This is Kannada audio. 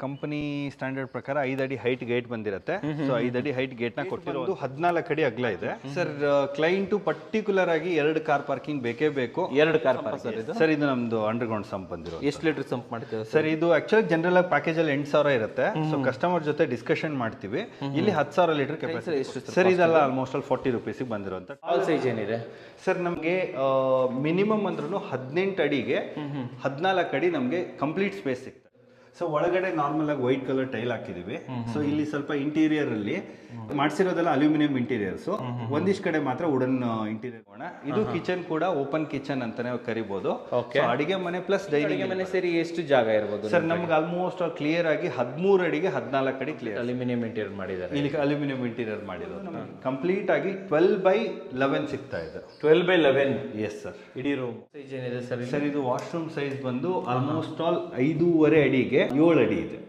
ಕಂಪನಿ ಸ್ಟ್ಯಾಂಡರ್ಡ್ ಪ್ರಕಾರ 5 ಅಡಿ ಹೈಟ್ ಗೇಟ್ ಬಂದಿರುತ್ತೆ. ಸೊ 5 ಅಡಿ ಹೈಟ್ ಗೇಟ್ ನ ಕೊಟ್ಟಿರೋ 14 ಅಡಿ ಅಗಲ ಇದೆ ಸರ್. ಕ್ಲೈಂಟ್ ಪರ್ಟಿಕ್ಯುಲರ್ ಆಗಿ 2 ಕಾರ್ ಪಾರ್ಕಿಂಗ್ ಬೇಕೇ ಬೇಕು. 2 ಕಾರ್ ಪಾರ್ಕಿಂಗ್ ಸರ್. ಇದು ನಮ್ದು ಅಂಡರ್ಗ್ರೌಂಡ್ ಸಂಪ್ ಬಂದಿರೋ. ಎಷ್ಟು ಲೀಟರ್ ಸಂಪ್ ಮಾಡ್ತೀರಾ ಸರ್? ಇದು ಆಕ್ಚುಲಿ ಜನರಲ್ ಆಗಿ ಪ್ಯಾಕೇಜ್ ಅಲ್ಲಿ 8,000 ಇರುತ್ತೆ. ಸೊ ಕಸ್ಟಮರ್ ಜೊತೆ ಡಿಸ್ಕಷನ್ ಮಾಡ್ತೀವಿ. ಇಲ್ಲಿ 10,000 ಲೀಟರ್ ಕೆಪಾಸಿಟಿ ಸರ್. ಇದೆಲ್ಲ ಆಲ್ಮೋಸ್ಟ್ ಅಲ್ಲಿ 40 ರೂಪೀಸ್ ಬಂದಿರುವಂತ. ಆಲ್ ಸೈಜ್ ಏನಿದೆ ಸರ್? ನಮಗೆ ಮಿನಿಮಮ್ ಅಂದ್ರೂ 18 ಅಡಿಗೆ 14 ಅಡಿ ನಮಗೆ ಕಂಪ್ಲೀಟ್ ಸ್ಪೇಸ್ ಸಿಗ್ತದೆ. ಸೊ ಒಳಗಡೆ ನಾರ್ಮಲ್ ಆಗಿ ವೈಟ್ ಕಲರ್ ಟೈಲ್ ಹಾಕಿದೀವಿ. ಸೊ ಇಲ್ಲಿ ಸ್ವಲ್ಪ ಇಂಟೀರಿಯರ್ ಅಲ್ಲಿ ಮಾಡಿಸಿರೋದೆಲ್ಲ ಅಲ್ಯೂಮಿನಿಯಂ ಇಂಟೀರಿಯರ್ಸ್, ಒಂದಿಷ್ಟು ಕಡೆ ಮಾತ್ರ ವುಡನ್ ಇಂಟೀರಿಯರ್. ಇದು ಕಿಚನ್ ಕೂಡ ಓಪನ್ ಕಿಚನ್ ಅಂತಾನೆ ಕರಿಬಹುದು. ಅಡಿಗೆ ಮನೆ ಪ್ಲಸ್ ಡೈನಿಂಗ್ ಮನೆ ಸೇರಿ ಎಷ್ಟು ಜಾಗ ಇರಬಹುದು ಸರ್? ನಮ್ಗೆ ಆಲ್ಮೋಸ್ಟ್ ಕ್ಲಿಯರ್ ಆಗಿ 13 ಅಡಿಗೆ 14 ಅಡಿ ಕ್ಲಿಯರ್ ಅಲ್ಯೂಮಿನಿಯಂ ಇಂಟೀರಿಯರ್ ಮಾಡಿದ್ದಾರೆ. ಇಲ್ಲಿ ಅಲ್ಯೂಮಿನಿಯಂ ಇಂಟೀರಿಯರ್ ಮಾಡಿರೋದು ಕಂಪ್ಲೀಟ್ ಆಗಿ 12/11 ಸಿಗ್ತಾ ಇದೆ. 12/11 ಎಸ್ ಸರ್. ಇಡೀ ರೂಮ್ ಸೈಜ್ ಏನಿದೆ ಸರ್? ಸರ್ ಇದು ವಾಶ್ರೂಮ್ ಸೈಜ್ ಬಂದು ಆಲ್ಮೋಸ್ಟ್ ಆಲ್ 5.5 ಅಡಿಗೆ 7 ಅಡಿ ಇದೆ.